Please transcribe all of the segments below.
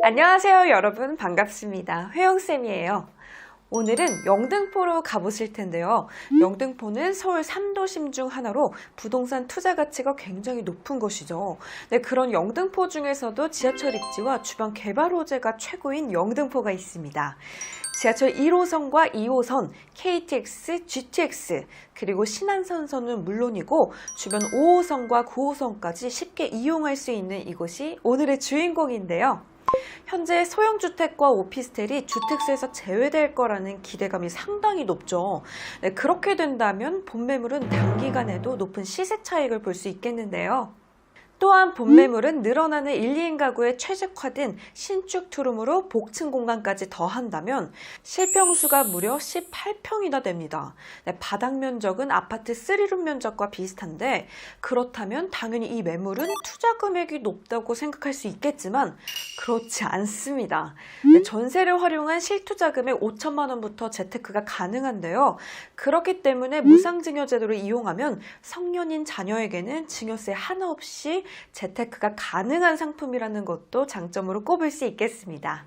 안녕하세요 여러분, 반갑습니다. 회영쌤이에요. 오늘은 영등포로 가보실 텐데요. 영등포는 서울 3도심 중 하나로 부동산 투자 가치가 굉장히 높은 곳이죠. 네, 그런 영등포 중에서도 지하철 입지와 주변 개발 호재가 최고인 영등포가 있습니다. 지하철 1호선과 2호선, KTX, GTX, 그리고 신안선선은 물론이고 주변 5호선과 9호선까지 쉽게 이용할 수 있는 이곳이 오늘의 주인공인데요. 현재 소형주택과 오피스텔이 주택수에서 제외될 거라는 기대감이 상당히 높죠. 네, 그렇게 된다면 본매물은 단기간에도 높은 시세 차익을 볼 수 있겠는데요. 또한 본매물은 늘어나는 1, 2인 가구에 최적화된 신축 투룸으로 복층 공간까지 더한다면 실평수가 무려 18평이나 됩니다. 네, 바닥 면적은 아파트 3룸 면적과 비슷한데, 그렇다면 당연히 이 매물은 투자 금액이 높다고 생각할 수 있겠지만 그렇지 않습니다. 네, 전세를 활용한 실투자 금액 5천만 원부터 재테크가 가능한데요. 그렇기 때문에 무상증여 제도를 이용하면 성년인 자녀에게는 증여세 하나 없이 재테크가 가능한 상품이라는 것도 장점으로 꼽을 수 있겠습니다.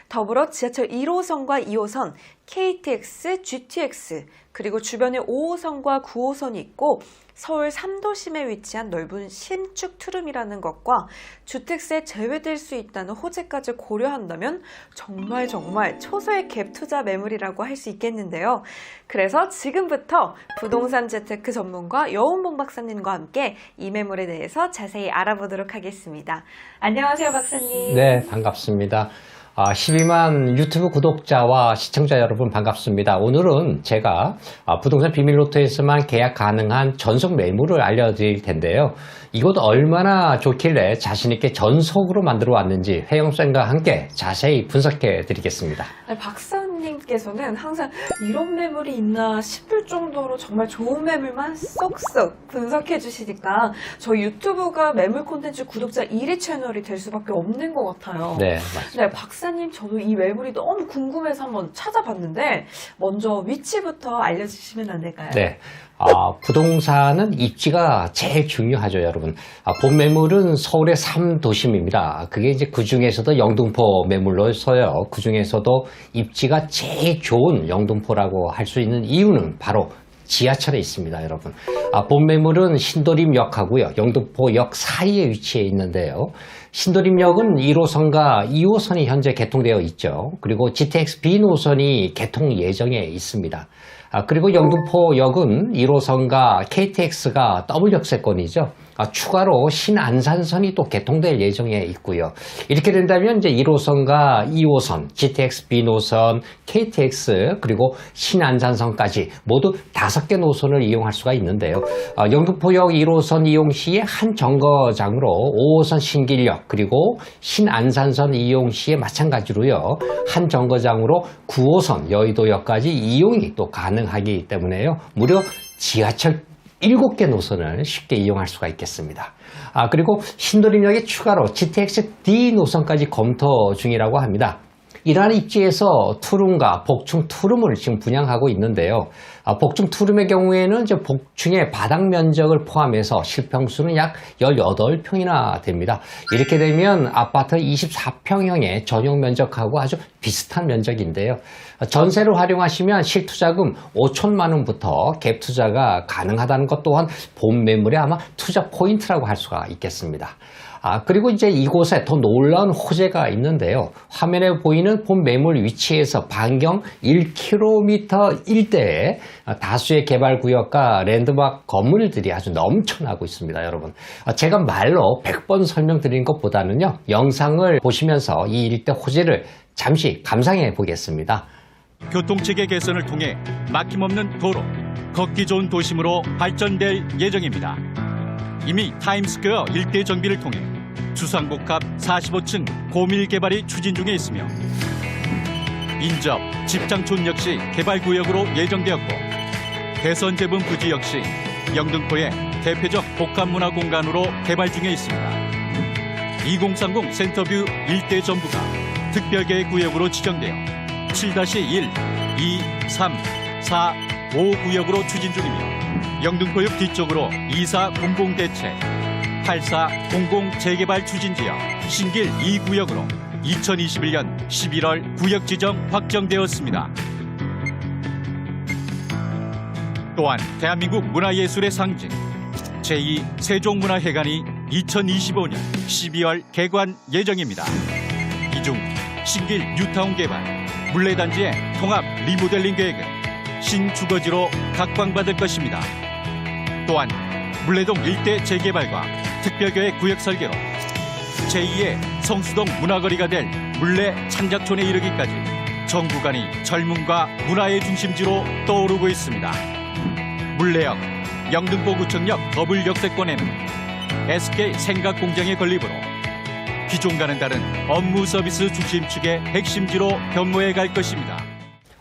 더불어 지하철 1호선과 2호선, KTX, GTX, 그리고 주변에 5호선과 9호선이 있고 서울 3도심에 위치한 넓은 신축 투룸이라는 것과 주택세 제외될 수 있다는 호재까지 고려한다면 정말 초소의 갭 투자 매물이라고 할 수 있겠는데요. 그래서 지금부터 부동산 재테크 전문가 여운봉 박사님과 함께 이 매물에 대해서 자세히 알아보도록 하겠습니다. 안녕하세요, 박사님. 네, 반갑습니다. 12만 유튜브 구독자와 시청자 여러분 반갑습니다. 오늘은 제가 부동산 비밀노트에서만 계약 가능한 전속 매물을 알려드릴 텐데요. 이곳 얼마나 좋길래 자신있게 전속으로 만들어 왔는지 회영쌤과 함께 자세히 분석해 드리겠습니다. 박사님께서는 항상 이런 매물이 있나 싶을 정도로 정말 좋은 매물만 쏙쏙 분석해 주시니까 저희 유튜브가 매물 콘텐츠 구독자 1위 채널이 될 수밖에 없는 것 같아요. 네, 맞습니다. 네, 박사님, 저도 이 매물이 너무 궁금해서 한번 찾아봤는데 먼저 위치부터 알려주시면 안 될까요? 네. 부동산은 입지가 제일 중요하죠, 여러분. 본 매물은 서울의 3도심입니다. 그게 이제 그 중에서도 영등포 매물로 서요. 그 중에서도 입지가 제일 좋은 영등포라고 할 수 있는 이유는 바로 지하철에 있습니다, 여러분. 본 매물은 신도림역하고요, 영등포역 사이에 위치해 있는데요. 신도림역은 1호선과 2호선이 현재 개통되어 있죠. 그리고 GTX B 노선이 개통 예정에 있습니다. 그리고 영등포역은 1호선과 KTX가 더블 역세권이죠. 추가로 신안산선이 또 개통될 예정에 있고요. 이렇게 된다면 이제 1호선과 2호선, GTX B 노선, KTX 그리고 신안산선까지 모두 5개 노선을 이용할 수가 있는데요. 영등포역 1호선 이용 시에 한 정거장으로 5호선 신길역 그리고 신안산선 이용 시에 마찬가지로요, 한 정거장으로 9호선 여의도역까지 이용이 또 가능하기 때문에요, 무려 지하철 7개 노선을 쉽게 이용할 수가 있겠습니다. 그리고 신도림역에 추가로 GTX D 노선까지 검토 중이라고 합니다. 이러한 입지에서 투룸과 복층 투룸을 지금 분양하고 있는데요. 복층 투룸의 경우에는 이제 복층의 바닥 면적을 포함해서 실평수는 약 18평이나 됩니다. 이렇게 되면 아파트 24평형의 전용 면적하고 아주 비슷한 면적인데요. 전세를 활용하시면 실투자금 5천만 원부터 갭 투자가 가능하다는 것 또한 본 매물의 아마 투자 포인트라고 할 수가 있겠습니다. 그리고 이제 이곳에 더 놀라운 호재가 있는데요. 화면에 보이는 본 매물 위치에서 반경 1km 일대에 다수의 개발구역과 랜드마크 건물들이 아주 넘쳐나고 있습니다, 여러분. 제가 말로 100번 설명드리는 것보다는요, 영상을 보시면서 이 일대 호재를 잠시 감상해 보겠습니다. 교통체계 개선을 통해 막힘없는 도로, 걷기 좋은 도심으로 발전될 예정입니다. 이미 타임스퀘어 일대 정비를 통해 주상복합 45층 고밀 개발이 추진 중에 있으며 인접, 집장촌 역시 개발구역으로 예정되었고 대선제분 부지 역시 영등포의 대표적 복합문화공간으로 개발 중에 있습니다. 2030 센터뷰 일대 전부가 특별계획구역으로 지정되어 7-1, 2, 3, 4, 5구역으로 추진 중이며 영등포역 뒤쪽으로 2400 대책, 8400 재개발 추진지역 신길 2구역으로 2021년 11월 구역 지정 확정되었습니다. 또한 대한민국 문화예술의 상징 제2세종문화회관이 2025년 12월 개관 예정입니다. 이 중 신길 뉴타운 개발, 물레단지의 통합 리모델링 계획은 신주거지로 각광받을 것입니다. 또한 물레동 일대 재개발과 특별교회 구역 설계로 제2의 성수동 문화거리가 될 물레 창작촌에 이르기까지 전 구간이 젊음과 문화의 중심지로 떠오르고 있습니다. 물레역, 영등포구청역 더블 역세권에는 SK 생각공장의 건립으로 기존과는 다른 업무 서비스 중심축의 핵심지로 변모해 갈 것입니다.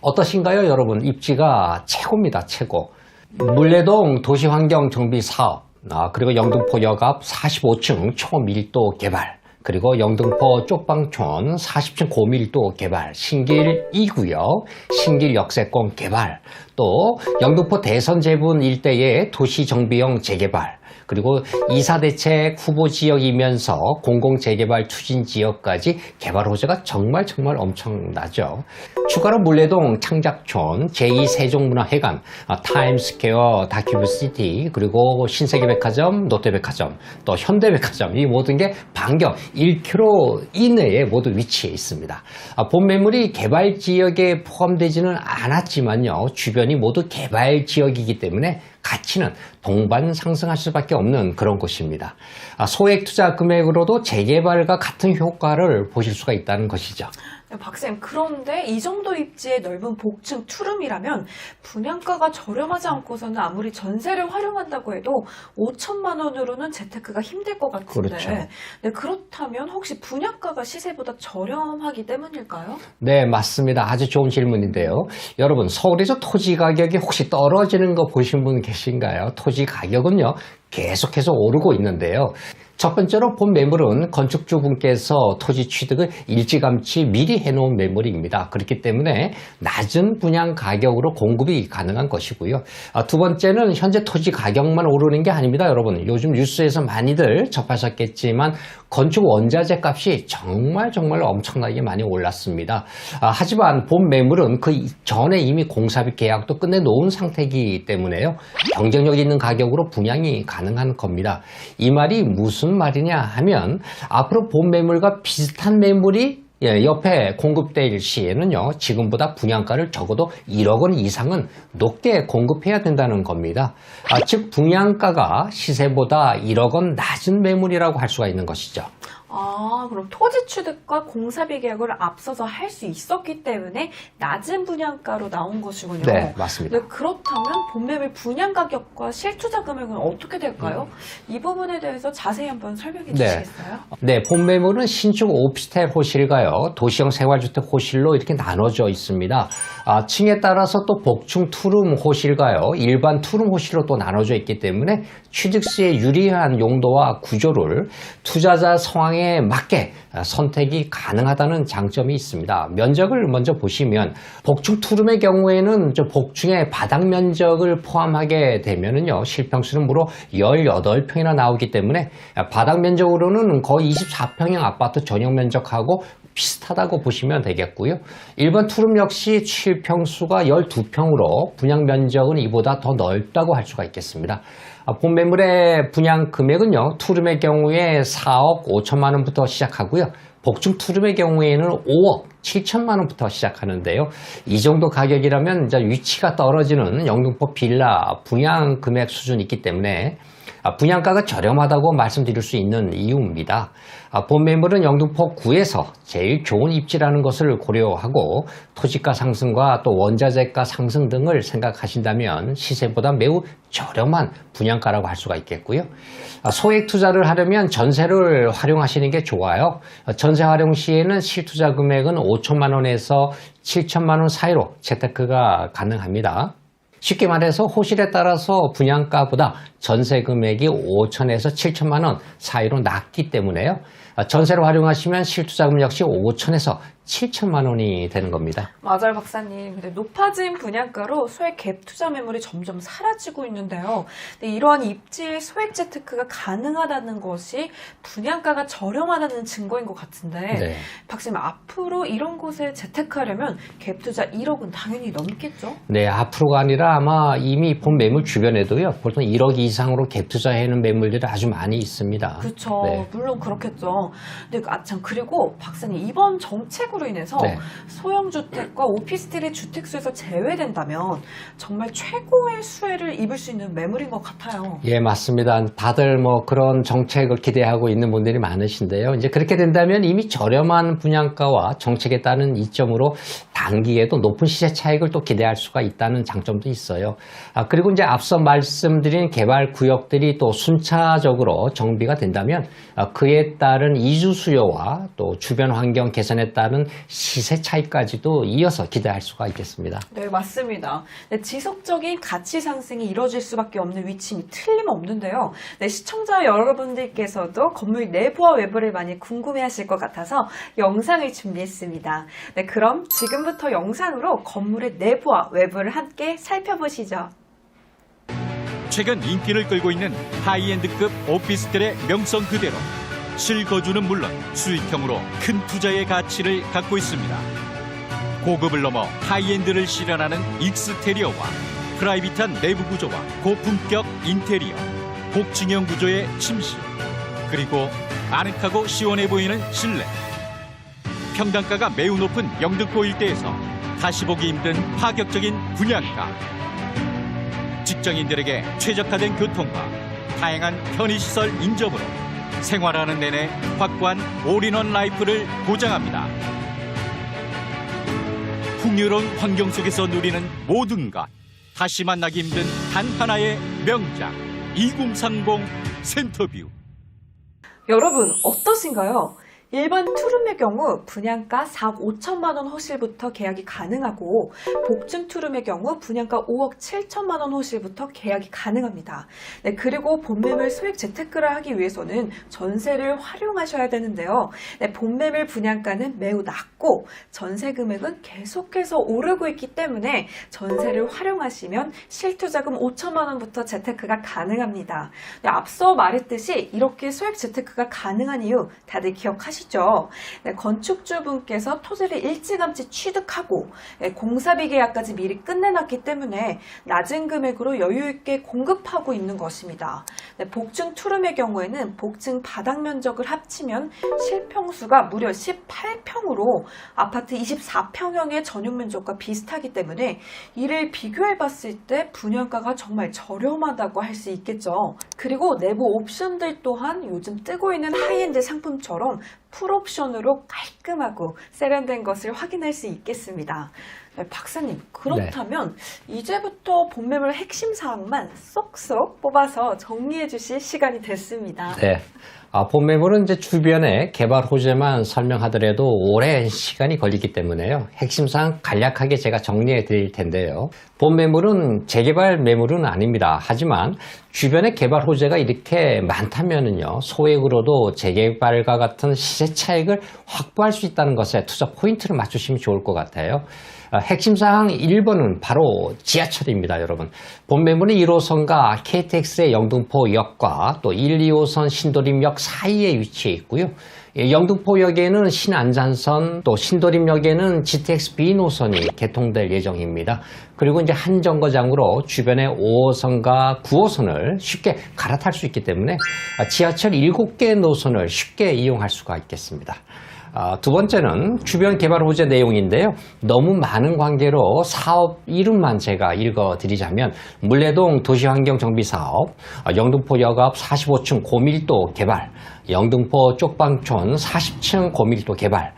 어떠신가요, 여러분? 입지가 최고입니다, 최고. 물레동 도시환경 정비 사업, 그리고 영등포역 앞 45층 초밀도 개발, 그리고 영등포 쪽방촌 40층 고밀도 개발, 신길 2구역, 신길 역세권 개발, 또 영등포 대선 제분 일대의 도시정비형 재개발, 그리고 이사대책 후보 지역이면서 공공재개발 추진 지역까지 개발 호재가 정말 엄청나죠. 추가로 물레동 창작촌, 제2세종문화회관, 타임스퀘어, 다큐브시티, 그리고 신세계백화점, 롯데백화점, 또 현대백화점, 이 모든 게 반경 1km 이내에 모두 위치해 있습니다. 본 매물이 개발 지역에 포함되지는 않았지만요, 주변이 모두 개발 지역이기 때문에 가치는 동반 상승할 수밖에 없는 그런 곳입니다. 소액 투자 금액으로도 재개발과 같은 효과를 보실 수가 있다는 것이죠. 박쌤, 그런데 이 정도 입지의 넓은 복층 투룸이라면 분양가가 저렴하지 않고서는 아무리 전세를 활용한다고 해도 5천만 원으로는 재테크가 힘들 것 같은데. 그렇죠. 네, 그렇다면 혹시 분양가가 시세보다 저렴하기 때문일까요? 네, 맞습니다. 아주 좋은 질문인데요. 여러분, 서울에서 토지 가격이 혹시 떨어지는 거 보신 분 계신가요? 토지 가격은요, 계속해서 오르고 있는데요. 첫 번째로 본 매물은 건축주분께서 토지 취득을 일찌감치 미리 해놓은 매물입니다. 그렇기 때문에 낮은 분양 가격으로 공급이 가능한 것이고요. 두 번째는 현재 토지 가격만 오르는 게 아닙니다. 여러분, 요즘 뉴스에서 많이들 접하셨겠지만 건축 원자재 값이 정말 엄청나게 많이 올랐습니다. 하지만 본 매물은 그 전에 이미 공사비 계약도 끝내놓은 상태이기 때문에요, 경쟁력 있는 가격으로 분양이 가능한 겁니다. 이 말이 무슨 말이냐 하면, 앞으로 본 매물과 비슷한 매물이 옆에 공급될 시에는요, 지금보다 분양가를 적어도 1억 원 이상은 높게 공급해야 된다는 겁니다. 즉 분양가가 시세보다 1억 원 낮은 매물이라고 할 수가 있는 것이죠. 그럼 토지 취득과 공사비 계약을 앞서서 할 수 있었기 때문에 낮은 분양가로 나온 것이군요. 네, 맞습니다. 네, 그렇다면 본매물 분양 가격과 실투자 금액은 어떻게 될까요? 이 부분에 대해서 자세히 한번 설명해 주시겠어요? 네, 본 매물은 신축 오피스텔 호실과요, 도시형 생활주택 호실로 이렇게 나눠져 있습니다. 층에 따라서 또 복층 투룸 호실과요, 일반 투룸 호실로 또 나눠져 있기 때문에 취득시에 유리한 용도와 구조를 투자자 상황에 맞게 선택이 가능하다는 장점이 있습니다. 면적을 먼저 보시면, 복층 투룸의 경우에는 복층의 바닥 면적을 포함하게 되면은요, 실평수는 무려 18평이나 나오기 때문에 바닥 면적으로는 거의 24평형 아파트 전용 면적하고 비슷하다고 보시면 되겠고요. 일반 투룸 역시 7평수가 12평으로 분양 면적은 이보다 더 넓다고 할 수가 있겠습니다. 본 매물의 분양 금액은요, 투룸의 경우에 4억 5천만 원부터 시작하고요, 복층 투룸의 경우에는 5억 7천만 원부터 시작하는데요. 이 정도 가격이라면 이제 위치가 떨어지는 영등포 빌라 분양 금액 수준이 있기 때문에 분양가가 저렴하다고 말씀드릴 수 있는 이유입니다. 본 매물은 영등포구에서 제일 좋은 입지라는 것을 고려하고 토지가 상승과 또 원자재가 상승 등을 생각하신다면 시세보다 매우 저렴한 분양가라고 할 수가 있겠고요. 소액 투자를 하려면 전세를 활용하시는 게 좋아요. 전세 활용 시에는 실투자 금액은 5천만 원에서 7천만 원 사이로 재테크가 가능합니다. 쉽게 말해서 호실에 따라서 분양가보다 전세 금액이 5천에서 7천만 원 사이로 낮기 때문에요. 전세로 활용하시면 실투자금 역시 5천에서 7천만 원이 되는 겁니다. 맞아요, 박사님. 근데 높아진 분양가로 소액 갭 투자 매물이 점점 사라지고 있는데요. 근데 이러한 입지의 소액 재테크가 가능하다는 것이 분양가가 저렴하다는 증거인 것 같은데, 네. 박사님, 앞으로 이런 곳에 재테크하려면 갭 투자 1억은 당연히 넘겠죠? 네, 앞으로가 아니라 아마 이미 본 매물 주변에도요, 보통 1억 이상으로 갭 투자해놓은 매물들이 아주 많이 있습니다. 그렇죠. 네. 물론 그렇겠죠. 근데 참 그리고 박사님, 이번 정책으로 인해서 네. 소형 주택과 오피스텔의 주택수에서 제외된다면 정말 최고의 수혜를 입을 수 있는 매물인 것 같아요. 예, 맞습니다. 다들 뭐 그런 정책을 기대하고 있는 분들이 많으신데요. 이제 그렇게 된다면 이미 저렴한 분양가와 정책에 따른 이점으로 단기에도 높은 시세 차익을 또 기대할 수가 있다는 장점도 있어요. 그리고 이제 앞서 말씀드린 개발 구역들이 또 순차적으로 정비가 된다면 그에 따른 이주 수요와 또 주변 환경 개선에 따른 시세 차익까지도 이어서 기대할 수가 있겠습니다. 네, 맞습니다. 네, 지속적인 가치 상승이 이뤄질 수밖에 없는 위치는 틀림없는데요. 네, 시청자 여러분들께서도 건물 내부와 외부를 많이 궁금해하실 것 같아서 영상을 준비했습니다. 네, 그럼 지금부터 영상으로 건물의 내부와 외부를 함께 살펴보시죠. 최근 인기를 끌고 있는 하이엔드급 오피스텔의 명성 그대로 실거주는 물론 수익형으로 큰 투자의 가치를 갖고 있습니다. 고급을 넘어 하이엔드를 실현하는 익스테리어와 프라이빗한 내부 구조와 고품격 인테리어, 복층형 구조의 침실, 그리고 아늑하고 시원해 보이는 실내. 평당가가 매우 높은 영등포 일대에서 다시 보기 힘든 파격적인 분양가. 직장인들에게 최적화된 교통과 다양한 편의시설 인접으로 생활하는 내내 확고한 올인원 라이프를 보장합니다. 풍요로운 환경 속에서 누리는 모든 것, 다시 만나기 힘든 단 하나의 명작, 2030 센터뷰. 여러분, 어떠신가요? 일반 투룸의 경우 분양가 4억 5천만 원 호실부터 계약이 가능하고, 복층 투룸의 경우 분양가 5억 7천만 원 호실부터 계약이 가능합니다. 네, 그리고 본매물 소액 재테크를 하기 위해서는 전세를 활용하셔야 되는데요. 네, 본매물 분양가는 매우 낮고 전세 금액은 계속해서 오르고 있기 때문에 전세를 활용하시면 실투자금 5천만 원부터 재테크가 가능합니다. 네, 앞서 말했듯이 이렇게 소액 재테크가 가능한 이유 다들 기억하시죠? 네, 건축주분께서 토지를 일찌감치 취득하고 공사비 계약까지 미리 끝내놨기 때문에 낮은 금액으로 여유있게 공급하고 있는 것입니다. 네, 복층 투룸의 경우에는 복층 바닥 면적을 합치면 실평수가 무려 18평으로 아파트 24평형의 전용 면적과 비슷하기 때문에 이를 비교해봤을 때 분양가가 정말 저렴하다고 할 수 있겠죠. 그리고 내부 옵션들 또한 요즘 뜨고 있는 하이엔드 상품처럼 풀옵션으로 깔끔하고 세련된 것을 확인할 수 있겠습니다. 네, 박사님, 그렇다면 이제부터 본매물 핵심 사항만 쏙쏙 뽑아서 정리해 주실 시간이 됐습니다. 네. 본매물은 이제 주변에 개발 호재만 설명하더라도 오랜 시간이 걸리기 때문에요. 핵심사항 간략하게 제가 정리해 드릴 텐데요. 본매물은 재개발 매물은 아닙니다. 하지만 주변에 개발 호재가 이렇게 많다면은요, 소액으로도 재개발과 같은 시세 차익을 확보할 수 있다는 것에 투자 포인트를 맞추시면 좋을 것 같아요. 핵심사항 1번은 바로 지하철입니다, 여러분. 본매물은 1호선과 KTX의 영등포역과 또 1, 2호선 신도림역 사이에 위치해 있고요. 영등포역에는 신안산선, 또 신도림역에는 GTX B 노선이 개통될 예정입니다. 그리고 이제 한 정거장으로 주변의 5호선과 9호선을 쉽게 갈아탈 수 있기 때문에 지하철 7개 노선을 쉽게 이용할 수가 있겠습니다. 두 번째는 주변 개발 호재 내용인데요. 너무 많은 관계로 사업 이름만 제가 읽어드리자면 물레동 도시환경정비사업, 영등포역 앞 45층 고밀도 개발, 영등포 쪽방촌 40층 고밀도 개발,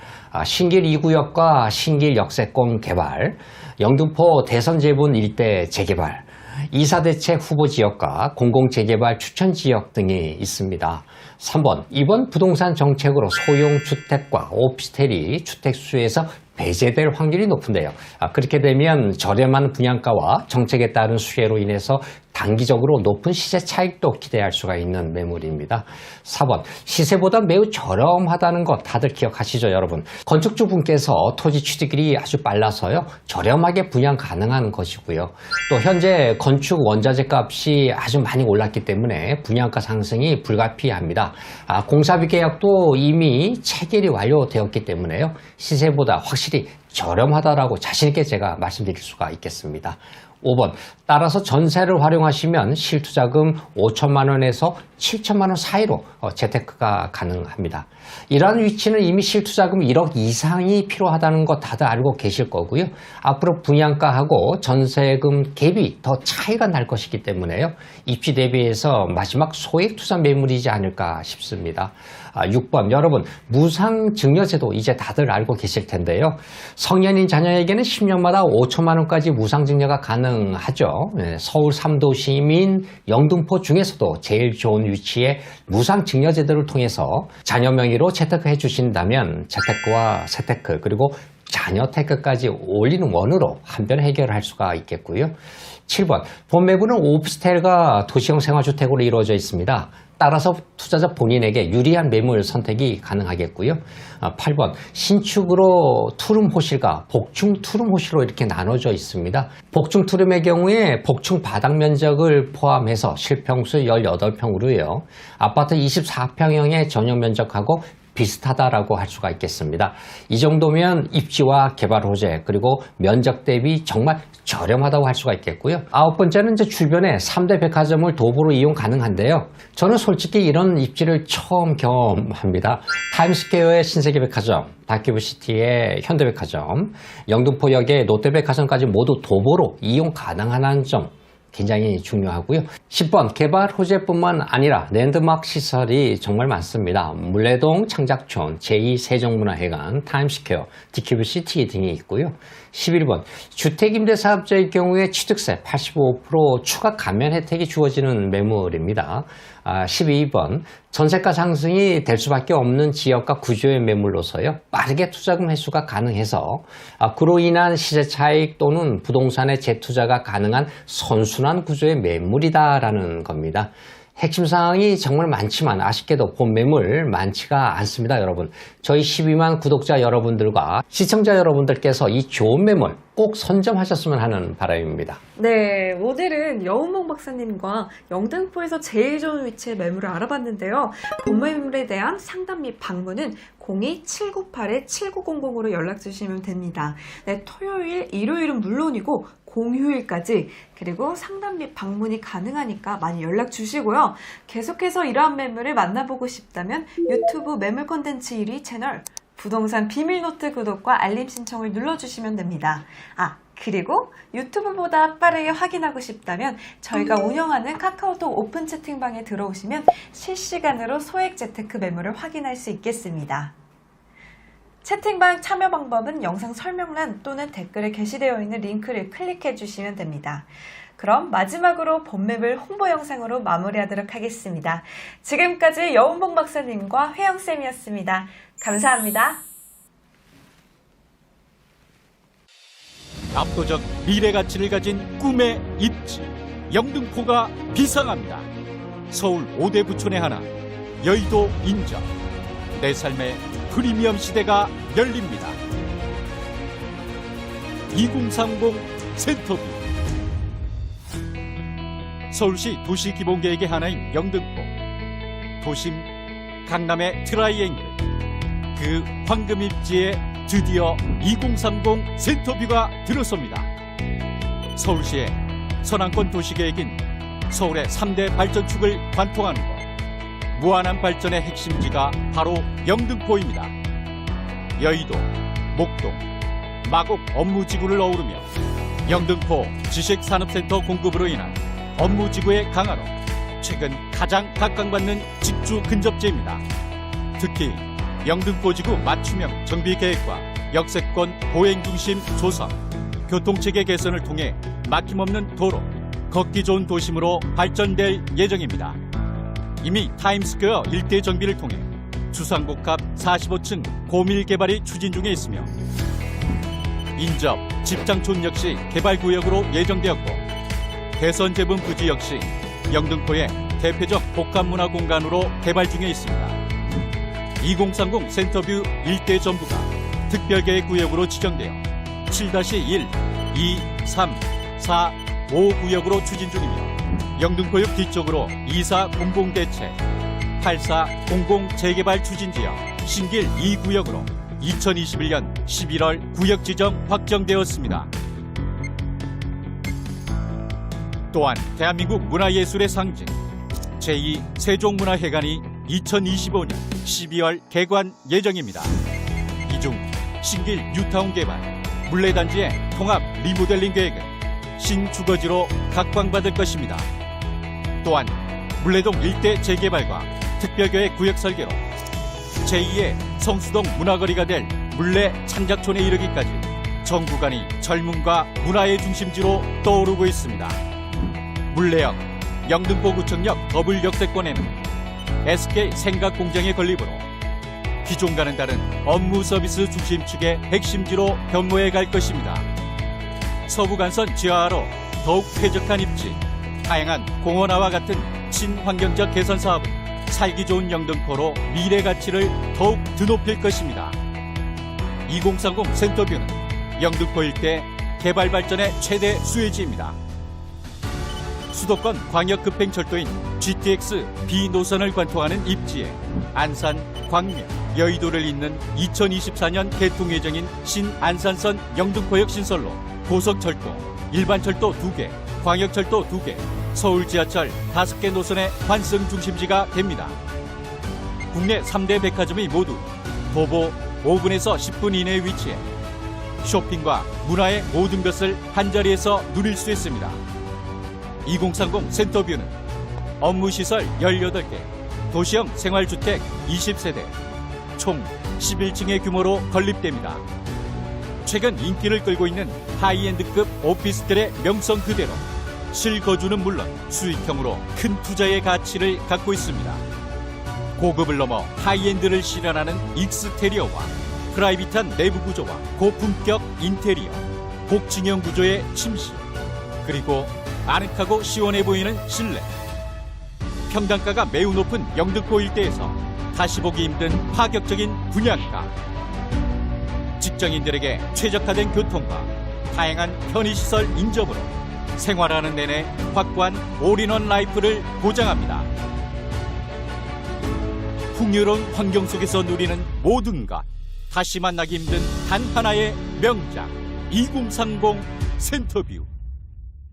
신길 2구역과 신길 역세권 개발, 영등포 대선제분 일대 재개발, 이사대책 후보지역과 공공재개발 추천지역 등이 있습니다. 3번, 이번 부동산 정책으로 소형주택과 오피스텔이 주택수에서 배제될 확률이 높은데요. 그렇게 되면 저렴한 분양가와 정책에 따른 수혜로 인해서 단기적으로 높은 시세 차익도 기대할 수가 있는 매물입니다. 4번, 시세보다 매우 저렴하다는 것 다들 기억하시죠, 여러분? 건축주분께서 토지 취득일이 아주 빨라서요, 저렴하게 분양 가능한 것이고요. 또 현재 건축 원자재 값이 아주 많이 올랐기 때문에 분양가 상승이 불가피합니다. 공사비 계약도 이미 체결이 완료되었기 때문에요, 시세보다 확실히 저렴하다라고 자신있게 제가 말씀드릴 수가 있겠습니다. 5번, 따라서 전세를 활용하시면 실투자금 5천만 원에서 7천만 원 사이로 재테크가 가능합니다. 이러한 위치는 이미 실투자금 1억 이상이 필요하다는 거 다들 알고 계실 거고요. 앞으로 분양가하고 전세금 갭이 더 차이가 날 것이기 때문에요, 입지 대비해서 마지막 소액 투자 매물이지 않을까 싶습니다. 6번, 여러분, 무상증여제도 이제 다들 알고 계실 텐데요. 성년인 자녀에게는 10년마다 5천만 원까지 무상증여가 가능하죠. 서울 3도심인 영등포 중에서도 제일 좋은 위치에 무상증여제도를 통해서 자녀 명의로 재테크해 주신다면 재테크와 세테크 그리고 자녀 테크까지 올리는 원으로 한변 해결할 수가 있겠고요. 7번, 본 매물은 오피스텔과 도시형 생활주택으로 이루어져 있습니다. 따라서 투자자 본인에게 유리한 매물 선택이 가능하겠고요. 8번, 신축으로 투룸 호실과 복층 투룸 호실로 이렇게 나눠져 있습니다. 복층 투룸의 경우에 복층 바닥 면적을 포함해서 실평수 18평으로요. 아파트 24평형의 전용 면적하고 비슷하다라고 할 수가 있겠습니다. 이 정도면 입지와 개발 호재 그리고 면적 대비 정말 저렴하다고 할 수가 있겠고요. 9번째는 이제 주변에 3대 백화점을 도보로 이용 가능한데요. 저는 솔직히 이런 입지를 처음 경험합니다. 타임스퀘어의 신세계 백화점, 다큐브시티의 현대백화점, 영등포역의 롯데백화점까지 모두 도보로 이용 가능한 점 굉장히 중요하고요. 10번, 개발 호재뿐만 아니라 랜드마크 시설이 정말 많습니다. 물레동, 창작촌, 제2세종문화회관, 타임스퀘어, DQBCT 등이 있고요. 11번, 주택임대사업자의 경우에 취득세 85% 추가 감면 혜택이 주어지는 매물입니다. 12번, 전세가 상승이 될 수밖에 없는 지역과 구조의 매물로서요, 빠르게 투자금 회수가 가능해서 그로 인한 시세 차익 또는 부동산의 재투자가 가능한 선순환 구조의 매물이다라는 겁니다. 핵심 사항이 정말 많지만 아쉽게도 본 매물 많지가 않습니다, 여러분. 저희 12만 구독자 여러분들과 시청자 여러분들께서 이 좋은 매물 꼭 선점하셨으면 하는 바람입니다. 네, 오늘은 여운봉 박사님과 영등포에서 제일 좋은 위치의 매물을 알아봤는데요. 본 매물에 대한 상담 및 방문은 02-798-7900으로 연락 주시면 됩니다. 네, 토요일, 일요일은 물론이고 공휴일까지 그리고 상담 및 방문이 가능하니까 많이 연락 주시고요. 계속해서 이러한 매물을 만나보고 싶다면 유튜브 매물 콘텐츠 1위 채널 부동산 비밀노트 구독과 알림 신청을 눌러주시면 됩니다. 그리고 유튜브보다 빠르게 확인하고 싶다면 저희가 운영하는 카카오톡 오픈 채팅방에 들어오시면 실시간으로 소액 재테크 매물을 확인할 수 있겠습니다. 채팅방 참여 방법은 영상 설명란 또는 댓글에 게시되어 있는 링크를 클릭해 주시면 됩니다. 그럼 마지막으로 본매물 홍보 영상으로 마무리하도록 하겠습니다. 지금까지 여운봉 박사님과 회영쌤이었습니다. 감사합니다. 압도적 미래 가치를 가진 꿈의 입지 영등포가 비상합니다. 서울 5대 부촌의 하나 여의도 인접 내 삶의 프리미엄 시대가 열립니다. 2030 센터뷰 서울시 도시기본계획의 하나인 영등포 도심 강남의 트라이앵글 그 황금 입지에 드디어 2030 센터뷰가 들어섭니다. 서울시의 선안권 도시계획인 서울의 3대 발전축을 관통하는 것 무한한 발전의 핵심지가 바로 영등포입니다. 여의도, 목동, 마곡 업무지구를 어우르며 영등포 지식산업센터 공급으로 인한 업무지구의 강화로 최근 가장 각광받는 직주 근접지입니다. 특히 영등포지구 맞춤형 정비계획과 역세권 보행중심 조성, 교통체계 개선을 통해 막힘없는 도로, 걷기 좋은 도심으로 발전될 예정입니다. 이미 타임스퀘어 일대 정비를 통해 주상복합 45층 고밀 개발이 추진 중에 있으며 인접, 집장촌 역시 개발구역으로 예정되었고 대선 제분 부지 역시 영등포의 대표적 복합문화 공간으로 개발 중에 있습니다. 2030 센터뷰 일대 전부가 특별계획 구역으로 지정되어 7-1, 2, 3, 4, 5 구역으로 추진 중이며 영등포역 뒤쪽으로 2400 대체, 8400 재개발 추진지역 신길 2구역으로 2021년 11월 구역 지정 확정되었습니다. 또한 대한민국 문화예술의 상징 제2 세종문화회관이 2025년 12월 개관 예정입니다. 이 중 신길 뉴타운 개발, 물레단지의 통합 리모델링 계획은 신주거지로 각광받을 것입니다. 또한 물레동 일대 재개발과 특별계획 구역 설계로 제2의 성수동 문화거리가 될 물레 창작촌에 이르기까지 전 구간이 젊음과 문화의 중심지로 떠오르고 있습니다. 물레역, 영등포구청역 더블 역세권에는 SK 생각공장의 건립으로 기존과는 다른 업무 서비스 중심축의 핵심지로 변모해 갈 것입니다. 서부간선 지하화로 더욱 쾌적한 입지, 다양한 공원화와 같은 친환경적 개선 사업은 살기 좋은 영등포로 미래 가치를 더욱 드높일 것입니다. 2030 센터뷰는 영등포 일대 개발 발전의 최대 수혜지입니다. 수도권 광역급행철도인 GTX B 노선을 관통하는 입지에 안산, 광명, 여의도를 잇는 2024년 개통 예정인 신안산선 영등포역 신설로 고속철도, 일반철도 2개, 광역철도 2개, 서울지하철 5개 노선의 환승 중심지가 됩니다. 국내 3대 백화점이 모두 도보 5분에서 10분 이내에 위치해 쇼핑과 문화의 모든 것을 한자리에서 누릴 수 있습니다. 2030 센터뷰는 업무시설 18개, 도시형 생활주택 20세대, 총 11층의 규모로 건립됩니다. 최근 인기를 끌고 있는 하이엔드급 오피스텔의 명성 그대로 실거주는 물론 수익형으로 큰 투자의 가치를 갖고 있습니다. 고급을 넘어 하이엔드를 실현하는 익스테리어와 프라이빗한 내부 구조와 고품격 인테리어, 복층형 구조의 침실, 그리고 아늑하고 시원해 보이는 실내. 평당가가 매우 높은 영등포 일대에서 다시 보기 힘든 파격적인 분양가. 직장인들에게 최적화된 교통과 다양한 편의시설 인접으로 생활하는 내내 확고한 올인원 라이프를 보장합니다. 풍요로운 환경 속에서 누리는 모든 것, 다시 만나기 힘든 단 하나의 명작 2030 센터뷰.